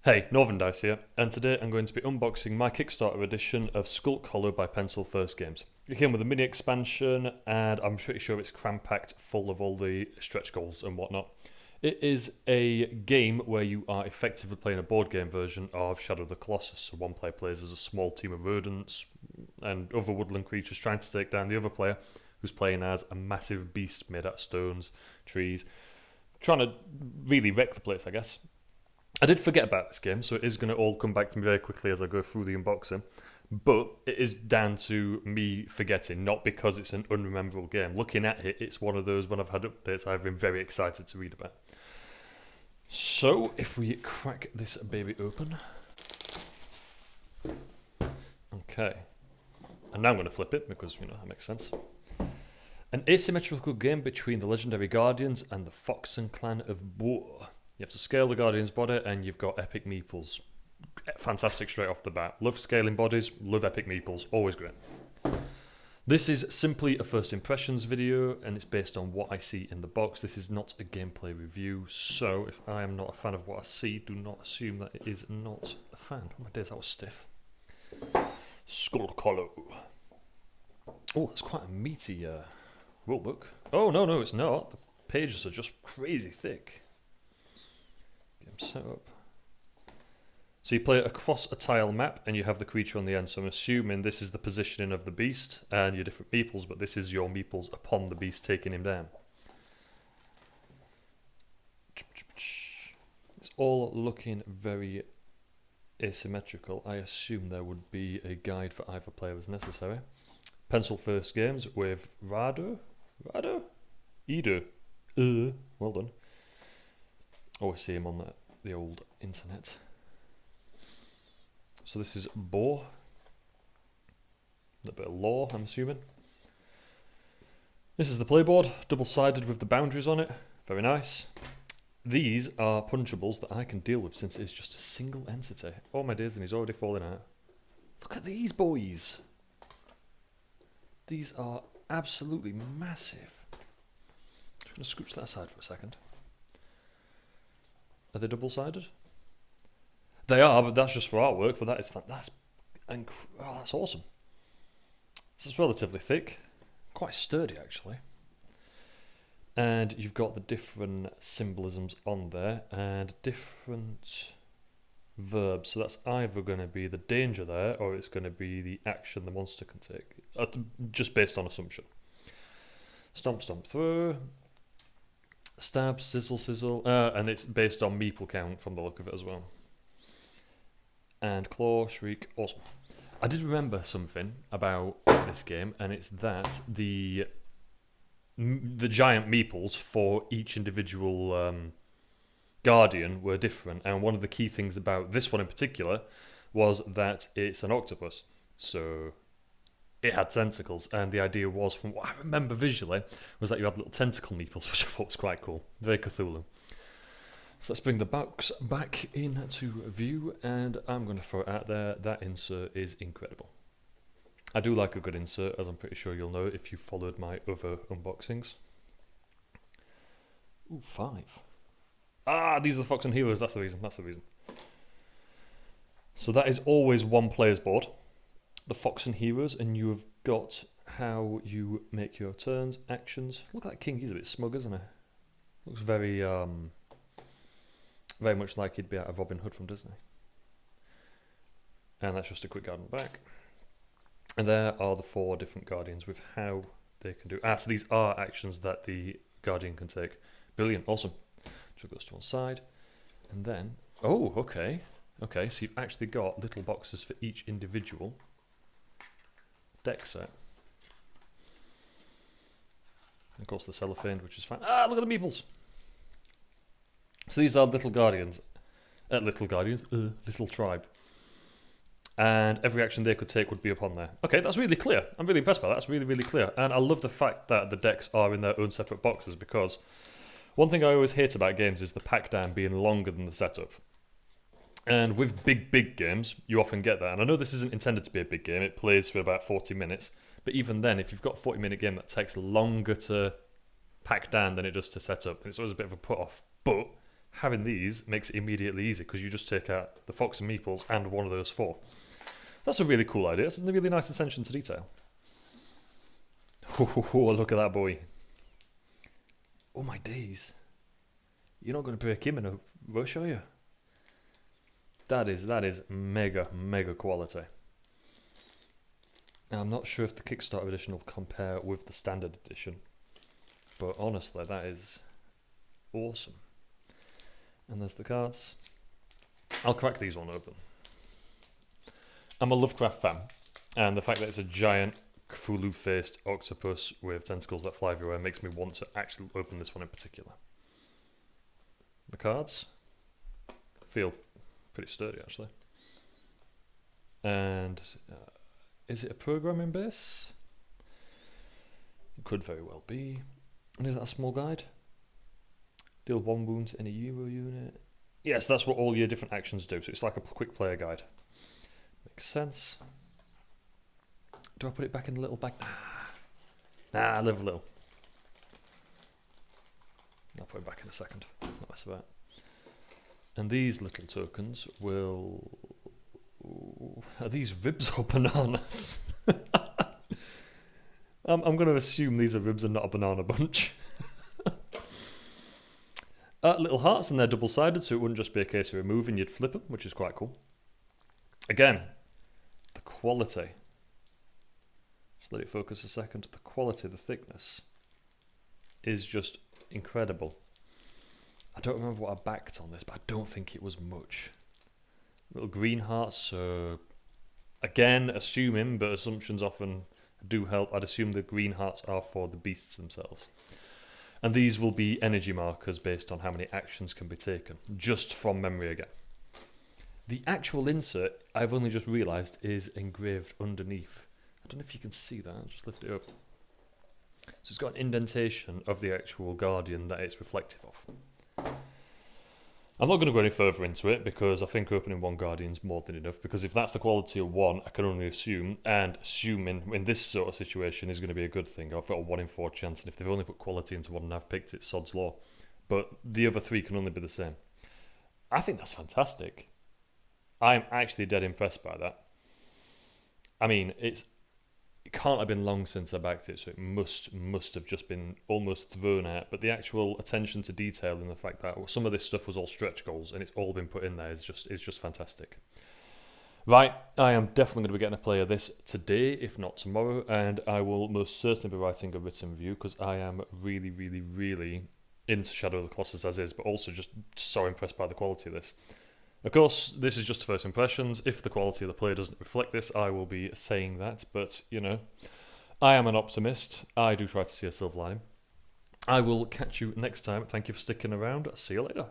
Hey, Northerndice here, and today I'm going to be unboxing my Kickstarter edition of Skulk Hollow by Pencil First Games. It came with a mini expansion, and I'm pretty sure it's cram-packed full of all the stretch goals and whatnot. It is a game where you are effectively playing a board game version of Shadow of the Colossus. So one player plays as a small team of rodents and other woodland creatures trying to take down the other player, who's playing as a massive beast made out of stones, trees, trying to really wreck the place, I guess. I did forget about this game, so it is going to all come back to me very quickly as I go through the unboxing. But it is down to me forgetting, not because it's an unrememberable game. Looking at it, it's one of those when I've had updates I've been very excited to read about. So, if we crack this baby open. Okay. And now I'm going to flip it because, that makes sense. An asymmetrical game between the legendary Guardians and the Foxen clan of Boar. You have to scale the Guardian's body, and you've got epic meeples. Fantastic straight off the bat. Love scaling bodies, love epic meeples, always great. This is simply a first impressions video, and it's based on what I see in the box. This is not a gameplay review, so if I am not a fan of what I see, do not assume that it is not a fan. Oh my days, that was stiff. Skulk Hollow. Oh, it's quite a meaty rulebook. Oh, no, it's not. The pages are just crazy thick. Set up. So you play it across a tile map and you have the creature on the end. So I'm assuming this is the positioning of the beast and your different meeples, but this is your meeples upon the beast taking him down. It's all looking very asymmetrical. I assume there would be a guide for either player as necessary. Pencil First Games with Rado? Edo. Well done. Always see him on the old internet. So this is Boar. A little bit of lore, I'm assuming. This is the playboard, double-sided with the boundaries on it. Very nice. These are punchables that I can deal with since it's just a single entity. Oh my days, and he's already falling out. Look at these boys. These are absolutely massive. Just going to scooch that aside for a second. Are they double-sided? They are, but that's just for artwork. But that is fun. That's awesome. This is relatively thick, quite sturdy actually. And you've got the different symbolisms on there and different verbs. So that's either going to be the danger there, or it's going to be the action the monster can take, just based on assumption. Stomp, stomp, throw. Stab, sizzle, sizzle, and it's based on meeple count from the look of it as well. And claw, shriek, awesome. I did remember something about this game, and it's that the giant meeples for each individual guardian were different, and one of the key things about this one in particular was that it's an octopus. So it had tentacles, and the idea was, from what I remember visually, was that you had little tentacle meeples, which I thought was quite cool. Very Cthulhu. So let's bring the box back into view, and I'm going to throw it out there. That insert is incredible. I do like a good insert, as I'm pretty sure you'll know if you followed my other unboxings. Ooh, 5. These are the Foxen Heroes, that's the reason. So that is always one player's board. The Foxen Heroes, and you have got how you make your turns, actions. Look at that king, he's a bit smug, isn't he? Looks very much like he'd be out of Robin Hood from Disney. And that's just a quick guide on the back. And there are the 4 different guardians with how they can do. So these are actions that the guardian can take. Brilliant, awesome. Chuck those to one side. And then, okay, so you've actually got little boxes for each individual deck set. Of course the cellophane, which is fine. Look at the meeples. So these are little guardians. Little tribe. And every action they could take would be upon there. Okay, that's really clear. I'm really impressed by that. That's really, really clear. And I love the fact that the decks are in their own separate boxes, because one thing I always hate about games is the pack down being longer than the setup. And with big games, you often get that. And I know this isn't intended to be a big game. It plays for about 40 minutes. But even then, if you've got a 40-minute game that takes longer to pack down than it does to set up, it's always a bit of a put-off. But having these makes it immediately easy because you just take out the fox and meeples and one of those 4. That's a really cool idea. It's a really nice attention to detail. Oh, look at that boy. Oh my days. You're not going to break him in a rush, are you? That is mega, mega quality. Now, I'm not sure if the Kickstarter edition will compare with the standard edition, but honestly, that is awesome. And there's the cards. I'll crack these one open. I'm a Lovecraft fan, and the fact that it's a giant Cthulhu-faced octopus with tentacles that fly everywhere makes me want to actually open this one in particular. The cards feel pretty sturdy, actually. And is it a programming base? It could very well be. And is that a small guide? Deal 1 wound to any Euro unit. Yes, that's what all your different actions do. So it's like a quick player guide. Makes sense. Do I put it back in the little bag? Nah, I live a little. I'll put it back in a second. Not mess about. And these little tokens will... Are these ribs or bananas? I'm going to assume these are ribs and not a banana bunch. Little hearts, and they're double-sided, so it wouldn't just be a case of removing, you'd flip them, which is quite cool. Again, the quality. Just let it focus a second. The quality, the thickness is just incredible. I don't remember what I backed on this, but I don't think it was much. Little green hearts, so again, assuming, but assumptions often do help, I'd assume the green hearts are for the beasts themselves. And these will be energy markers based on how many actions can be taken, just from memory again. The actual insert, I've only just realised, is engraved underneath. I don't know if you can see that, I'll just lift it up. So it's got an indentation of the actual Guardian that it's reflective of. I'm not going to go any further into it because I think opening 1 Guardian's more than enough, because if that's the quality of 1, I can only assume, and assuming in this sort of situation is going to be a good thing. I've got a 1 in 4 chance, and if they've only put quality into 1 and I've picked it, sod's law. But the other 3 can only be the same. I think that's fantastic. I'm actually dead impressed by that. I mean, it can't have been long since I backed it, so it must have just been almost thrown out. But the actual attention to detail and the fact that some of this stuff was all stretch goals and it's all been put in there is just fantastic. Right, I am definitely going to be getting a play of this today, if not tomorrow, and I will most certainly be writing a written review because I am really, really, really into Shadow of the Colossus as is, but also just so impressed by the quality of this. Of course, this is just first impressions. If the quality of the play doesn't reflect this, I will be saying that. But, you know, I am an optimist. I do try to see a silver lining. I will catch you next time. Thank you for sticking around. See you later.